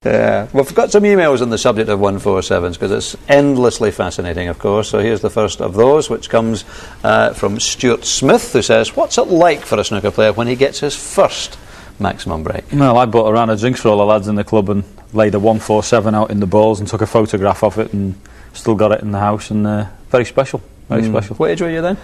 Yeah, we've got some emails on the subject of 147s because it's endlessly fascinating, of course. So here's the first of those, which comes from Stuart Smith, who says, what's it like for a snooker player when he gets his first maximum break? Well, I bought a round of drinks for all the lads in the club and laid a 147 out in the balls and took a photograph of it and still got it in the house, and very special. Very special. What age were you then?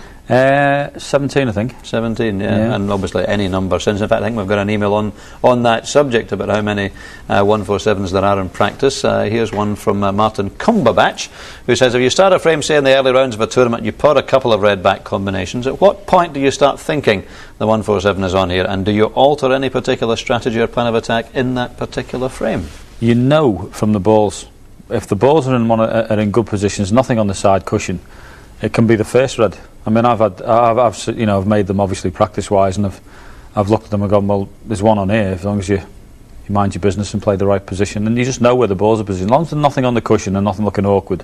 17, I think. 17, yeah. And obviously any number since. In fact, I think we've got an email on that subject about how many 147s there are in practice. Here's one from Martin Cumberbatch, who says, if you start a frame, say in the early rounds of a tournament, you pot a couple of red back combinations, at what point do you start thinking the 147 is on here, and do you alter any particular strategy or plan of attack in that particular frame? You know from the balls, if the balls are in good positions, nothing on the side cushion, it can be the first red. I mean, I've made them obviously practice-wise, and I've looked at them and gone, well, there's one on here. As long as you mind your business and play the right position, and you just know where the balls are positioned. As long as there's nothing on the cushion and nothing looking awkward,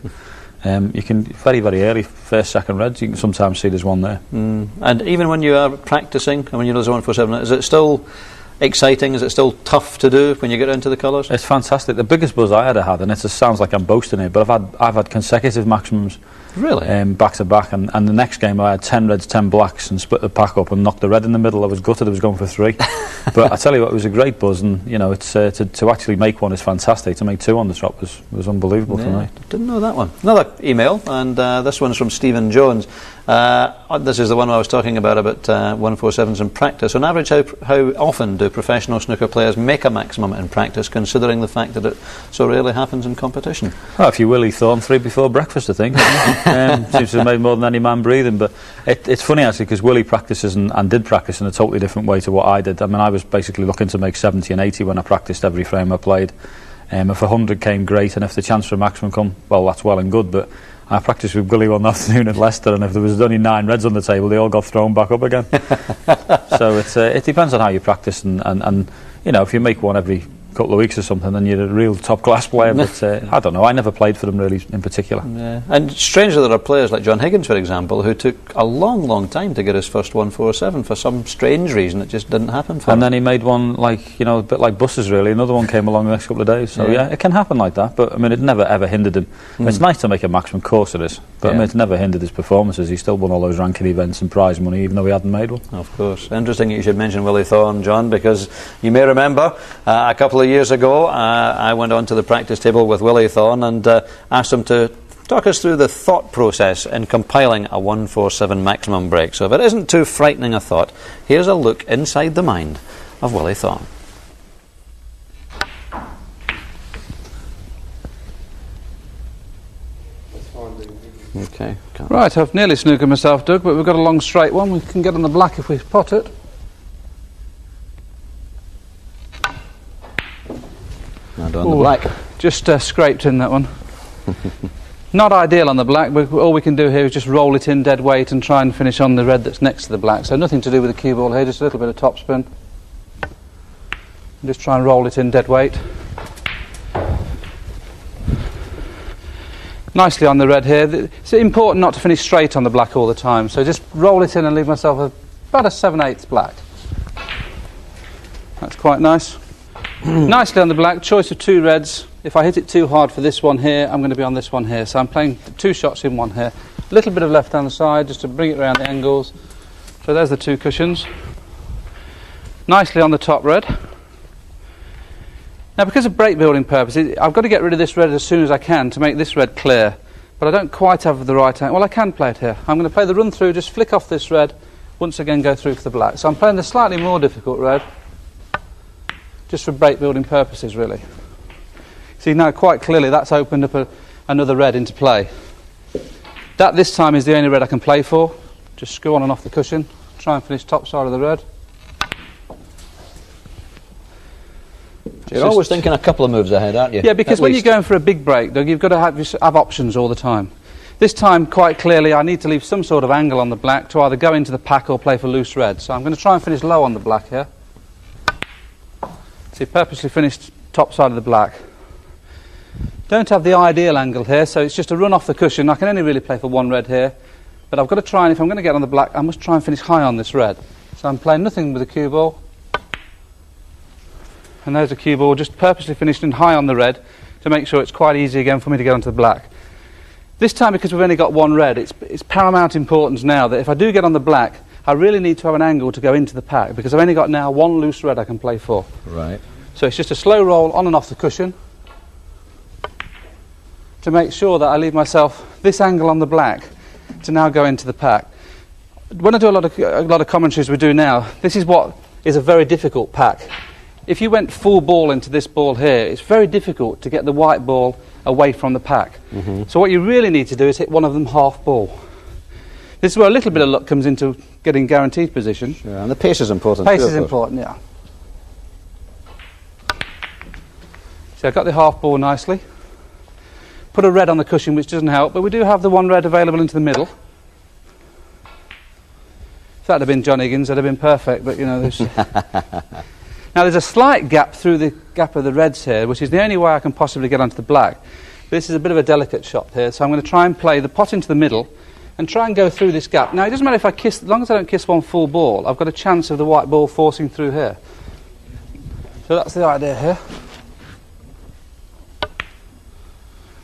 you can very, very early, first, second reds, you can sometimes see there's one there. And even when you are practicing, and when you lose a 147, is it still exciting? Is it still tough to do when you get into the colours? It's fantastic. The biggest buzz I ever had, and it just sounds like I'm boasting here, but I've had consecutive maximums. Really? Back to back, and the next game I had 10 reds, 10 blacks, and split the pack up and knocked the red in the middle. I was gutted I was going for 3. But I tell you what, it was a great buzz, and you know, it's to actually make one is fantastic. To make 2 on the trot was unbelievable tonight. Didn't know that one. Another email, and this one's from Stephen Jones. This is the one I was talking about 147s in practice. On average, how often do professional snooker players make a maximum in practice, considering the fact that it so rarely happens in competition? Well, if you're Willy Thorne, 3 before breakfast, I think. Seems to have made more than any man breathing. But it's funny actually, because Willy practices and did practice in a totally different way to what I did. I mean, I was basically looking to make 70 and 80 when I practiced every frame I played. If 100 came, great, and if the chance for a maximum come, well, that's well and good. But I practiced with Willy one afternoon at Leicester, and if there was only 9 reds on the table, they all got thrown back up again. So it depends on how you practice, and you know, if you make one every couple of weeks or something, then you're a real top class player. But I don't know, I never played for them really in particular. And strangely, there are players like John Higgins, for example, who took a long time to get his first 147 for some strange reason. It just didn't happen for him. And then he made one, like, you know, a bit like Buster's really. Another one came along the next couple of days. So yeah, it can happen like that, but I mean, it never ever hindered him. It's nice to make a maximum, of course it is, but I mean, it's never hindered his performances. He still won all those ranking events and prize money, even though he hadn't made one. Of course. Interesting you should mention Willy Thorne, John, because you may remember a couple of years ago I went onto the practice table with Willy Thorne and asked him to talk us through the thought process in compiling a 147 maximum break. So if it isn't too frightening a thought, here's a look inside the mind of Willy Thorne. Okay. Right, I've nearly snookered myself, Doug, but we've got a long straight one. We can get on the black if we pot it. Now on the black. Just scraped in that one. Not ideal on the black, but all we can do here is just roll it in dead weight and try and finish on the red that's next to the black. So nothing to do with the cue ball here, just a little bit of topspin. Just try and roll it in dead weight. Nicely on the red here. It's important not to finish straight on the black all the time, so just roll it in and leave myself about a 7/8 black. That's quite nice. Nicely on the black, choice of 2 reds. If I hit it too hard for this one here, I'm going to be on this one here. So I'm playing 2 shots in one here. A little bit of left hand side just to bring it around the angles. So there's the 2 cushions. Nicely on the top red. Now because of break building purposes, I've got to get rid of this red as soon as I can to make this red clear. But I don't quite have the right angle. Well, I can play it here. I'm going to play the run through, just flick off this red, once again go through for the black. So I'm playing the slightly more difficult red, just for break building purposes really. See now quite clearly that's opened up another red into play. That this time is the only red I can play for. Just screw on and off the cushion, try and finish top side of the red. You're always thinking a couple of moves ahead, aren't you? Yeah, because when you're going for a big break, Doug, you've got to have options all the time. This time, quite clearly, I need to leave some sort of angle on the black to either go into the pack or play for loose red. So I'm going to try and finish low on the black here. See, purposely finished top side of the black. Don't have the ideal angle here, so it's just a run off the cushion. I can only really play for 1 red here, but I've got to try, and if I'm going to get on the black, I must try and finish high on this red. So I'm playing nothing with the cue ball. And there's a cue ball just purposely finished in high on the red to make sure it's quite easy again for me to get onto the black. This time, because we've only got one red, it's paramount importance now that if I do get on the black, I really need to have an angle to go into the pack, because I've only got now one loose red I can play for. Right. So it's just a slow roll on and off the cushion to make sure that I leave myself this angle on the black to now go into the pack. When I do a lot of commentaries we do now, this is what is a very difficult pack. If you went full ball into this ball here, it's very difficult to get the white ball away from the pack. So what you really need to do is hit one of them half ball. This is where a little bit of luck comes into getting guaranteed position. Sure, and the pace is important. Pace is important, yeah. So I got the half ball nicely. Put a red on the cushion, which doesn't help, but we do have the one red available into the middle. If that had been John Higgins, that'd have been perfect, but you know, there's... Now there's a slight gap through the gap of the reds here, which is the only way I can possibly get onto the black. This is a bit of a delicate shot here, so I'm going to try and play the pot into the middle and try and go through this gap. Now it doesn't matter if I kiss, as long as I don't kiss one full ball, I've got a chance of the white ball forcing through here. So that's the idea here.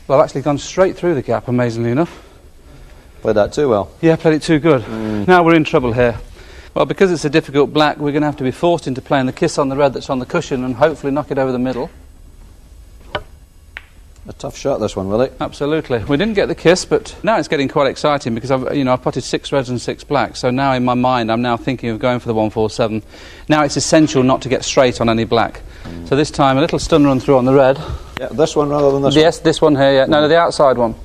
Well, I've actually gone straight through the gap, amazingly enough. Played that too well. Yeah, played it too good. Now we're in trouble here. Well, because it's a difficult black, we're going to have to be forced into playing the kiss on the red that's on the cushion and hopefully knock it over the middle. A tough shot, this one, Willie. Absolutely. We didn't get the kiss, but now it's getting quite exciting because I've potted 6 reds and 6 blacks. So now in my mind, I'm now thinking of going for the 147. Now it's essential not to get straight on any black. So this time, a little stun run through on the red. Yeah, this one rather than this Yes, this one here, yeah. No, the outside one.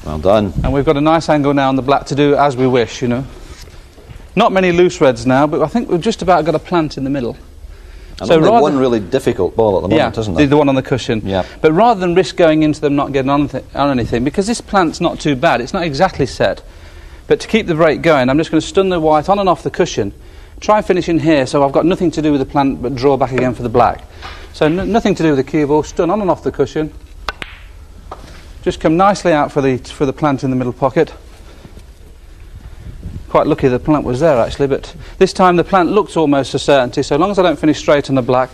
Well done. And we've got a nice angle now on the black to do as we wish, you know. Not many loose reds now, but I think we've just about got a plant in the middle. And so only one really difficult ball at the moment, isn't there? The one on the cushion. Yeah. But rather than risk going into them not getting on anything, because this plant's not too bad, it's not exactly set, but to keep the break going, I'm just going to stun the white on and off the cushion, try and finish in here, so I've got nothing to do with the plant but draw back again for the black. So nothing to do with the cue ball, stun on and off the cushion, just come nicely out for the plant in the middle pocket. Quite lucky the plant was there actually, but this time the plant looks almost a certainty, so long as I don't finish straight on the black,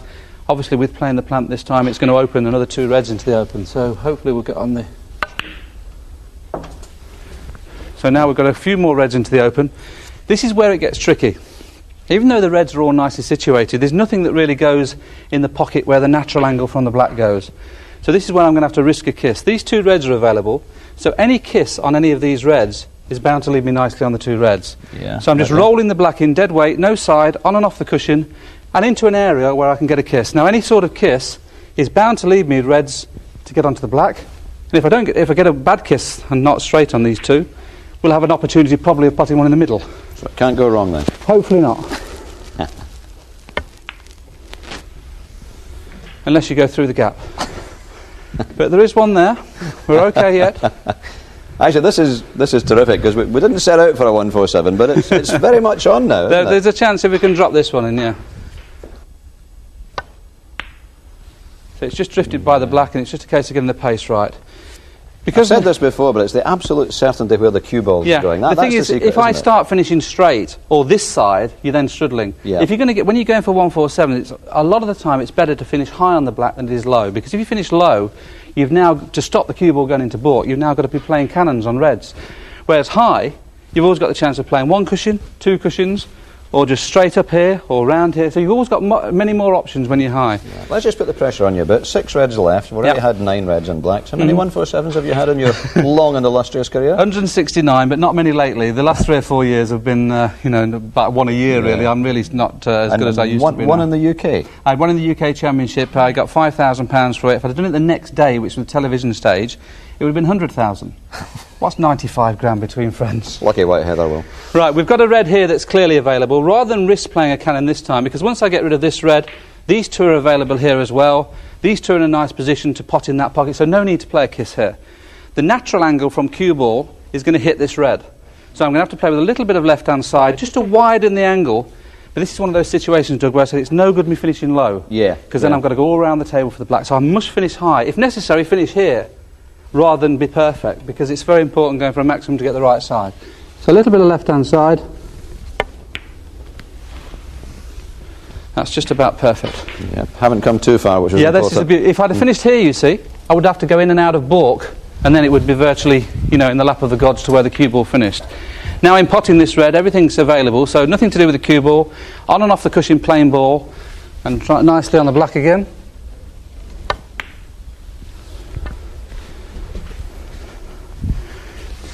obviously with playing the plant this time it's going to open another 2 reds into the open, so hopefully we'll get on the... So now we've got a few more reds into the open. This is where it gets tricky. Even though the reds are all nicely situated, there's nothing that really goes in the pocket where the natural angle from the black goes. So this is where I'm going to have to risk a kiss. These 2 reds are available, so any kiss on any of these reds is bound to leave me nicely on the 2 reds. Yeah, so I'm just rolling the black in dead weight, no side, on and off the cushion, and into an area where I can get a kiss. Now any sort of kiss is bound to leave me reds to get onto the black. And if I get a bad kiss and not straight on these 2, we'll have an opportunity probably of putting one in the middle. So it can't go wrong then. Hopefully not. Unless you go through the gap. But there is one there. We're okay yet. Actually, this is terrific because we didn't set out for a 147, but it's very much on now. There's a chance if we can drop this one in, yeah. So it's just drifted by the black, and it's just a case of getting the pace right. Because I've said this before, but it's the absolute certainty where the cue ball is going. The thing is, secret, if I start finishing straight or this side, you're then struggling. Yeah. If you're going to when you're going for 147, a lot of the time it's better to finish high on the black than it is low, because if you finish low, you've now, to stop the cue ball going into baulk, you've now got to be playing cannons on reds. Whereas high, you've always got the chance of playing 1 cushion, 2 cushions, or just straight up here or round here. So you've always got many more options when you're high. Yeah. Let's just put the pressure on you a bit. 6 reds left. We've already had 9 reds and blacks. How many 147s have you had in your long and illustrious career? 169, but not many lately. The last 3 or 4 years have been, about 1 a year really. I'm really not as good as I used to be. One in the UK? I had 1 in the UK Championship. I got £5,000 for it. If I'd done it the next day, which was the television stage, it would have been 100,000. What's 95 grand between friends? Lucky white heather, Will. Right, we've got a red here that's clearly available. Rather than risk playing a cannon this time, because once I get rid of this red, these 2 are available here as well. These 2 are in a nice position to pot in that pocket, so no need to play a kiss here. The natural angle from cue ball is going to hit this red. So I'm going to have to play with a little bit of left-hand side, just to widen the angle. But this is one of those situations, Doug, where I said it's no good me finishing low. Yeah. Because then I've got to go all around the table for the black. So I must finish high. If necessary, finish here, rather than be perfect, because it's very important going for a maximum to get the right side. So a little bit of left-hand side. That's just about perfect. Yeah, haven't come too far, which is yeah, important. if I'd have finished here, you see, I would have to go in and out of baulk, and then it would be virtually, you know, in the lap of the gods to where the cue ball finished. Now in potting this red, everything's available, so nothing to do with the cue ball. On and off the cushion, plain ball, and try it nicely on the black again.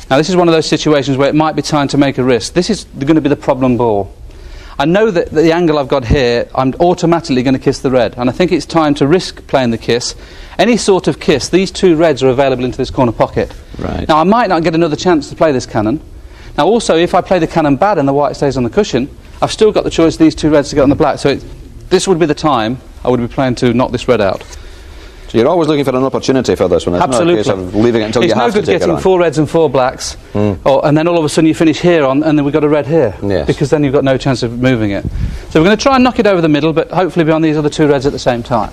Now this is one of those situations where it might be time to make a risk. This is going to be the problem ball. I know that the angle I've got here, I'm automatically going to kiss the red, and I think it's time to risk playing the kiss. Any sort of kiss, these two reds are available into this corner pocket. Right. Now I might not get another chance to play this cannon. Now also, if I play the cannon bad and the white stays on the cushion, I've still got the choice of these two reds to get on the black, so this would be the time I would be playing to knock this red out. So you're always looking for an opportunity for this one. It's Absolutely. not a case of leaving it until you have to take it on. It's no good getting 4 reds and 4 blacks, and then all of a sudden you finish here on, and then we've got a red here, yes. because then you've got no chance of moving it. So we're going to try and knock it over the middle, but hopefully be on these other 2 reds at the same time.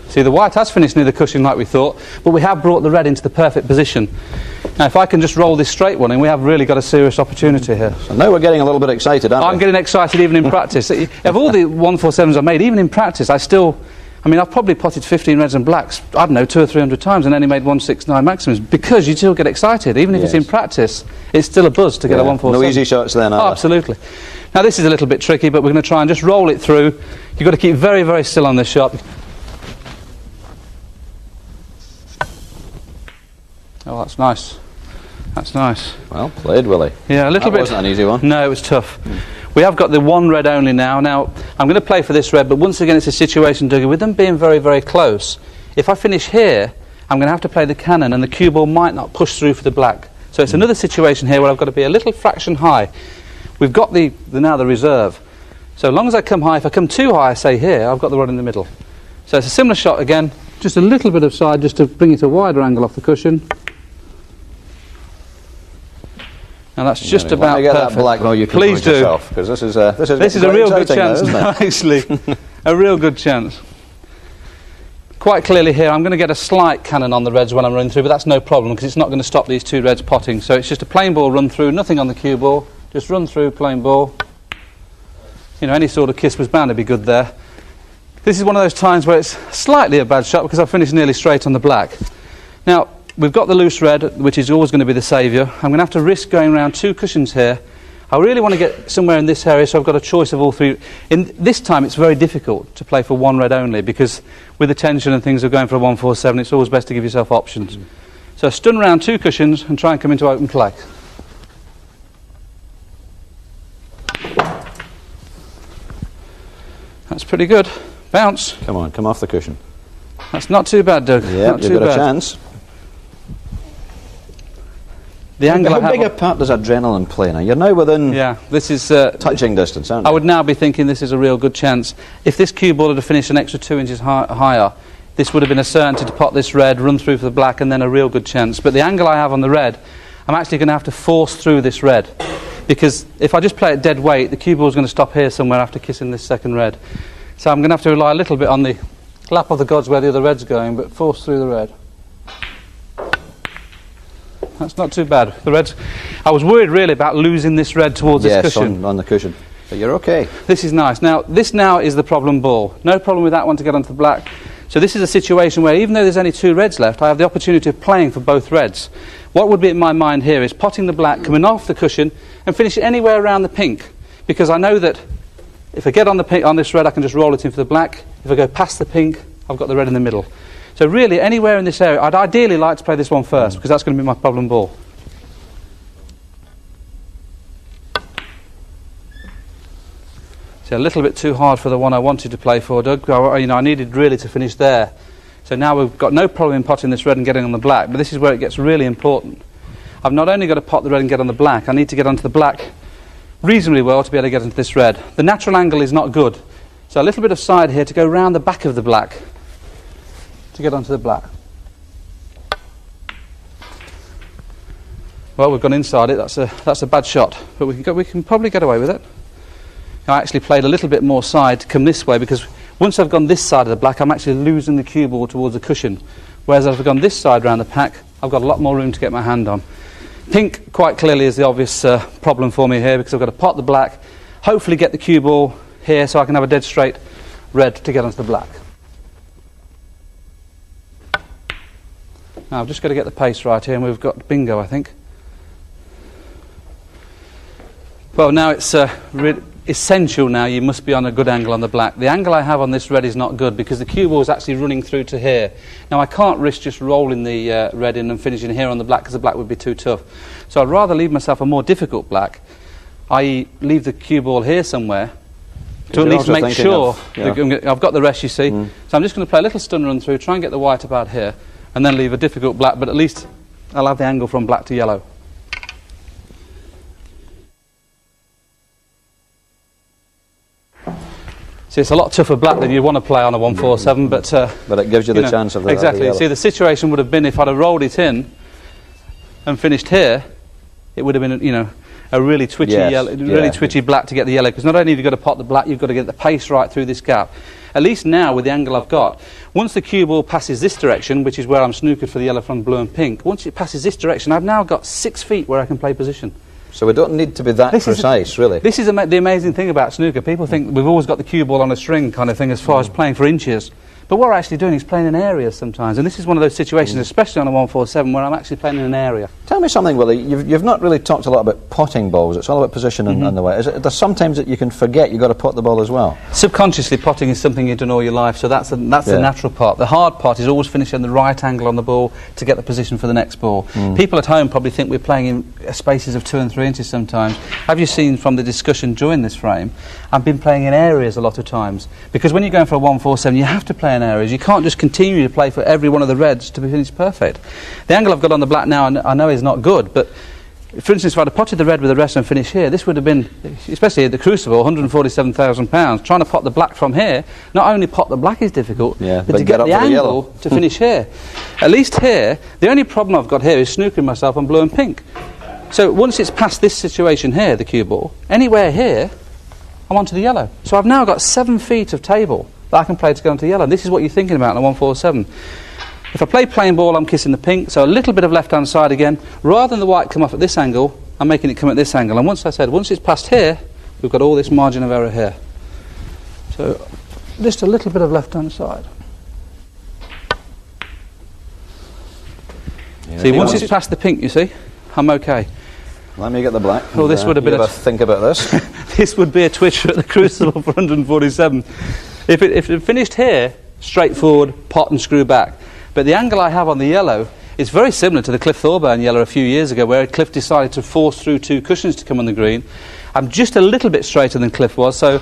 See, the white has finished near the cushion like we thought, but we have brought the red into the perfect position. Now, if I can just roll this straight one in, we have really got a serious opportunity here. So now we're getting a little bit excited, aren't we? I'm getting excited even in practice. Of all the 147s I've made, even in practice, I've probably potted 15 reds and blacks, I don't know, 200 or 300 times and only made 169 maximums, because you still get excited. Even if it's in practice, it's still a buzz to get a 147. No easy shots then, are there? Absolutely. Now, this is a little bit tricky, but we're going to try and just roll it through. You've got to keep very, very still on this shot. Oh, that's nice. That's nice. Well played, Willie. Yeah, a little bit. That wasn't an easy one. No, it was tough. We have got the 1 red only now. Now, I'm going to play for this red, but once again, it's a situation, Dougie, with them being very, very close. If I finish here, I'm going to have to play the cannon, and the cue ball might not push through for the black. So it's another situation here where I've got to be a little fraction high. We've got now the reserve. So as long as I come high, if I come too high, say here, I've got the rod in the middle. So it's a similar shot again, just a little bit of side, just to bring it a wider angle off the cushion. Now that's just about perfect. perfect. That black, you can Please do. yourself, because this is a real good chance now, actually. A real good chance. Quite clearly here, I'm going to get a slight cannon on the reds when I'm running through, but that's no problem, because it's not going to stop these 2 reds potting. So it's just a plain ball run through, nothing on the cue ball, just run through, plain ball. You know, any sort of kiss was bound to be good there. This is one of those times where it's slightly a bad shot, because I've finished nearly straight on the black. Now, we've got the loose red, which is always going to be the saviour. I'm going to have to risk going around 2 cushions here. I really want to get somewhere in this area, so I've got a choice of all 3. In this time, it's very difficult to play for 1 red only, because with the tension and things of going for a 147, it's always best to give yourself options. So stun around 2 cushions and try and come into open play. That's pretty good. Bounce. Come on, come off the cushion. That's not too bad, Doug. Yeah, not you've too got bad. a chance. The angle How big a part does adrenaline play now? You're now within this is touching distance, aren't you? I would now be thinking this is a real good chance. If this cue ball had finished an extra 2 inches higher, this would have been a certainty to pot this red, run through for the black, and then a real good chance. But the angle I have on the red, I'm actually going to have to force through this red, because if I just play it dead weight, the cue ball is going to stop here somewhere after kissing this second red. So I'm going to have to rely a little bit on the lap of the gods where the other red's going, but force through the red. That's not too bad. The reds. I was worried really about losing this red towards this cushion. Yes, on the cushion. But you're okay. This is nice. Now, this now is the problem ball. No problem with that one to get onto the black. So this is a situation where even though there's only 2 reds left, I have the opportunity of playing for both reds. What would be in my mind here is potting the black, coming off the cushion, and finish it anywhere around the pink. Because I know that if I get on the pink, on this red, I can just roll it in for the black. If I go past the pink, I've got the red in the middle. So really, anywhere in this area, I'd ideally like to play this one first, because that's going to be my problem ball. So a little bit too hard for the one I wanted to play for, Doug. I needed really to finish there. So now we've got no problem in potting this red and getting on the black, but this is where it gets really important. I've not only got to pot the red and get on the black, I need to get onto the black reasonably well to be able to get into this red. The natural angle is not good. So a little bit of side here to go round the back of the black to get onto the black. Well, we've gone inside it. That's a bad shot, but we can probably get away with it. I actually played a little bit more side to come this way, because once I've gone this side of the black, I'm actually losing the cue ball towards the cushion. Whereas if I've gone this side round the pack, I've got a lot more room to get my hand on. Pink quite clearly is the obvious problem for me here, because I've got to pot the black, hopefully get the cue ball here so I can have a dead straight red to get onto the black. Now I've just got to get the pace right here, and we've got bingo, I think. Well, now it's essential now you must be on a good angle on the black. The angle I have on this red is not good because the cue ball is actually running through to here. Now I can't risk just rolling the red in and finishing here on the black, because the black would be too tough. So I'd rather leave myself a more difficult black, i.e. leave the cue ball here somewhere to at least make sure I've got the rest, you see. So I'm just going to play a little stun run through, try and get the white about here, and then leave a difficult black, but at least I'll have the angle from black to yellow. See, it's a lot tougher black than you want to play on a 147, but it gives you the chance of the exactly. See, the situation would have been if I'd have rolled it in and finished here, it would have been, you know, a really twitchy yellow, really twitchy black to get the yellow. Because not only have you got to pot the black, you've got to get the pace right through this gap. At least now, with the angle I've got, once the cue ball passes this direction, which is where I'm snookered for the yellow from blue and pink, once it passes this direction, I've now got 6 feet where I can play position. So we don't need to be that precise, really. This is the amazing thing about snooker. People think we've always got the cue ball on a string kind of thing as far as playing for inches. But what we're actually doing is playing in areas sometimes. And this is one of those situations, especially on a 147, where I'm actually playing in an area. Tell me something, Willie. You've not really talked a lot about potting balls. It's all about position and the way. There's sometimes that you can forget you've got to pot the ball as well. Subconsciously, potting is something you've done all your life, so that's the natural part. The hard part is always finishing the right angle on the ball to get the position for the next ball. People at home probably think we're playing in spaces of 2 and 3 inches sometimes. Have you seen from the discussion during this frame, I've been playing in areas a lot of times. Because when you're going for a 147, you have to play in areas. You can't just continue to play for every one of the reds to be finished perfect. The angle I've got on the black now I know is not good, but for instance, if I'd have potted the red with the rest and finished here, this would have been, especially at the Crucible, £147,000. Trying to pot the black from here, not only pot the black is difficult, but to get the angle to finish here. At least here, the only problem I've got here is snookering myself on blue and pink. So once it's past this situation here, the cue ball, anywhere here, I'm onto the yellow. So I've now got 7 feet of table that I can play to go into yellow. And this is what you're thinking about in a 147. If I play plain ball, I'm kissing the pink, so a little bit of left-hand side again. Rather than the white come off at this angle, I'm making it come at this angle. And once it's past here, we've got all this margin of error here. So just a little bit of left-hand side. See, once it's past the pink, you see, I'm okay. Let me get the black. Well, this would have been think about this. This would be a twitcher at the Crucible for 147. If it finished here, straightforward, pot and screw back. But the angle I have on the yellow is very similar to the Cliff Thorburn yellow a few years ago, where Cliff decided to force through 2 cushions to come on the green. I'm just a little bit straighter than Cliff was, so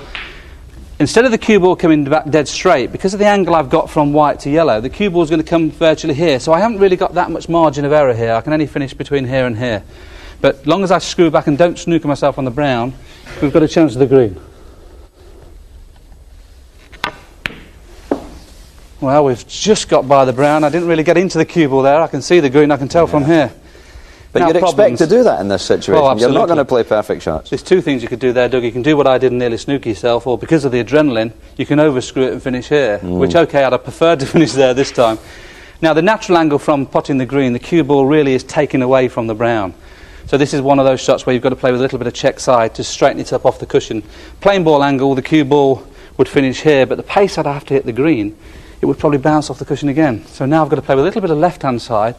instead of the cue ball coming back dead straight, because of the angle I've got from white to yellow, the cue ball is going to come virtually here. So I haven't really got that much margin of error here. I can only finish between here and here. But as long as I screw back and don't snooker myself on the brown, we've got a chance of the green. Well, we've just got by the brown. I didn't really get into the cue ball there. I can see the green, I can tell from here. But now you'd expect to do that in this situation. Oh, you're not going to play perfect shots. There's 2 things you could do there, Doug. You can do what I did and nearly snooker yourself, or because of the adrenaline, you can overscrew it and finish here, which, okay, I'd have preferred to finish there this time. Now, the natural angle from potting the green, the cue ball really is taken away from the brown. So this is one of those shots where you've got to play with a little bit of check side to straighten it up off the cushion. Plain ball angle, the cue ball would finish here, but the pace I'd have to hit the green, it would probably bounce off the cushion again. So now I've got to play with a little bit of left-hand side,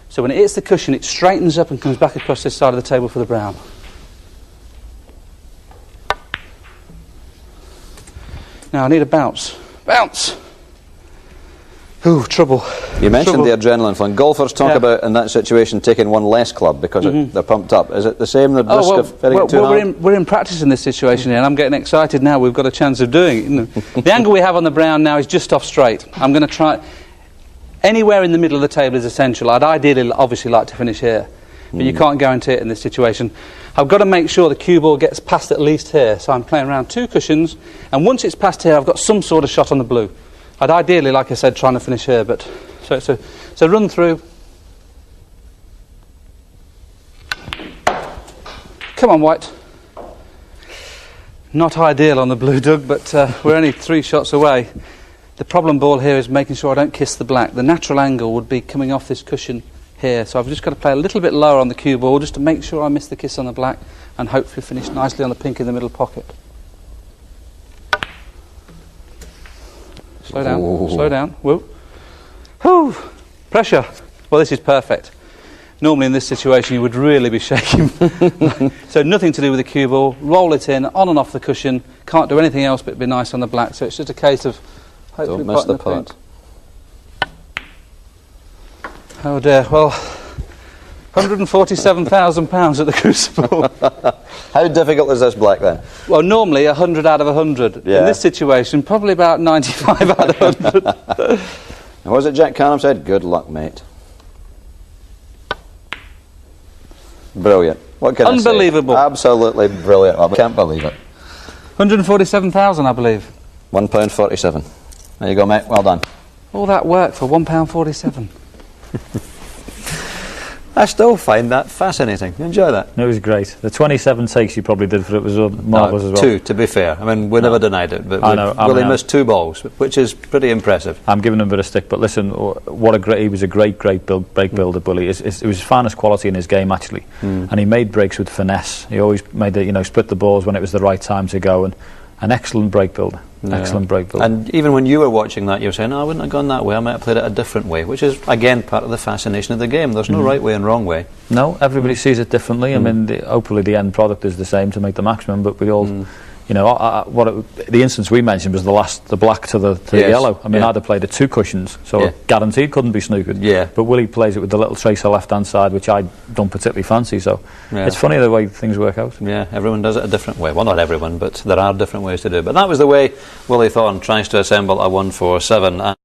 so when it hits the cushion, it straightens up and comes back across this side of the table for the brown. Now I need a bounce. Bounce! Ooh, trouble. You mentioned the adrenaline fund. Golfers talk about, in that situation, taking one less club because they're pumped up. Is it the same, the risk of hitting it too hard? We're in practice in this situation here, and I'm getting excited now. We've got a chance of doing it. The angle we have on the brown now is just off straight. I'm going to try... Anywhere in the middle of the table is essential. I'd ideally, obviously, like to finish here, but you can't guarantee it in this situation. I've got to make sure the cue ball gets past at least here, so I'm playing around 2 cushions, and once it's past here, I've got some sort of shot on the blue. I'd ideally, like I said, trying to finish here, but so run through. Come on, white. Not ideal on the blue, Doug, but we're only 3 shots away. The problem ball here is making sure I don't kiss the black. The natural angle would be coming off this cushion here. So I've just got to play a little bit lower on the cue ball just to make sure I miss the kiss on the black and hopefully finish nicely on the pink in the middle pocket. Slow down, slow down. Whoa. Whew. Pressure. Well, this is perfect. Normally in this situation you would really be shaking. So nothing to do with the cue ball. Roll it in, on and off the cushion. Can't do anything else but be nice on the black. So it's just a case of hopefully don't miss the putting putt. Oh dear, well, £147,000 at the Crucible. How difficult is this black then? Well, normally 100 out of 100. Yeah. In this situation, probably about 95 out of 100. And what was it Jack Carnham said? Good luck, mate. Brilliant. What can I say? Unbelievable. Absolutely brilliant. I can't believe it. 147,000, I believe. £1.47. There you go, mate. Well done. All that work for £1.47. I still find that fascinating. You enjoy that? It was great. The 27 takes you probably did for it was marvellous as well. 2, to be fair. I mean, we never denied it, but I know, Willie missed 2 balls, which is pretty impressive. I'm giving him a bit of stick, but listen, he was a great break builder, Willie. It was his finest quality in his game, actually. And he made breaks with finesse. He always made split the balls when it was the right time to go, and an excellent break builder. Yeah. Excellent break builder. And even when you were watching that, you were saying, I wouldn't have gone that way, I might have played it a different way, which is, again, part of the fascination of the game. There's no right way and wrong way. No, everybody sees it differently. I mean, hopefully the end product is the same to make the maximum, but we all... the instance we mentioned was the black to the yellow. I mean, I'd have played it 2 cushions, so guaranteed couldn't be snookered. Yeah. But Willie plays it with the little tracer left-hand side, which I don't particularly fancy, so it's funny the way things work out. Yeah, everyone does it a different way. Well, not everyone, but there are different ways to do it. But that was the way Willy Thorne tries to assemble a 147.